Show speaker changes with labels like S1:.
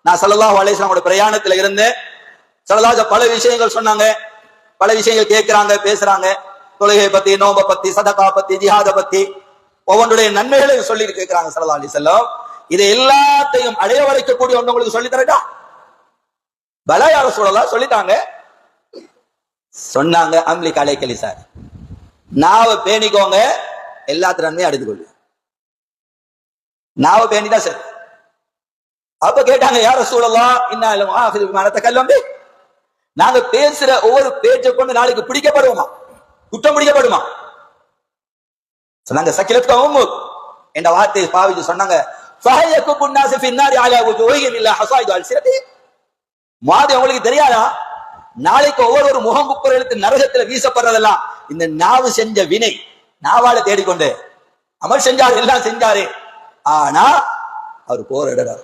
S1: நான் ஸல்லல்லாஹு அலைஹி வஸல்லம் பிரயாணத்துல இருந்தேன். ஸல்லல்லாஹு பல விஷயங்கள் சொன்னாங்க, பல விஷயங்கள் கேட்கிறாங்க, பேசுறாங்க. தொழுகை பத்தி, நோம்ப பத்தி, சதகா பத்தி, ஜிஹாத பத்தி, ஒவ்வொன்றுடைய நன்மைகளையும் சொல்லி கேட்கிறாங்க ஸல்லல்லாஹு அலைஹி வஸல்லம். இதை எல்லாத்தையும் அடைய வரைக்கக்கூடிய ஒன்று உங்களுக்கு சொல்லி தரட்டா? பலா யா ரசூலல்லாஹ் சொல்லிட்டாங்க. சொன்னாங்க, அம்லிக் அலைக லிசான், நாவை பேணிக்கோங்க, எல்லாத்து நன்மையும் அடைந்து நாவை பேணிதான் சரி. அப்ப கேட்டாங்க, யா ரசூலல்லாஹ் இன்னா லமுஆஹிது பிமா நதகல்லம் பி, நாங்க பேசுற ஒவ்வொரு பேச்சை கொண்டு நாளைக்கு பிடிக்கப்படுவோமா, குற்றம் பிடிக்கப்படுமா? சொன்னாங்க, சக்கிலத்தும் என்ற வார்த்தையை பாவிச்சு சொன்னாங்க, ஃபஹயகுன் நாஸ் ஃபி النار على وجوههم الا حصائد السنتهم. மாதி உங்களுக்கு தெரியாதா, நாளைக்கு ஒவ்வொரு முகமுக்குற எழுத்து நரகத்துல வீசப்படுறதெல்லாம் இந்த நாவு செஞ்ச வினை. நாவால தேடிக்கொண்டு அமல் செஞ்சாரு, எல்லாம் செஞ்சாரு, ஆனா அவர் போராடுறாரு.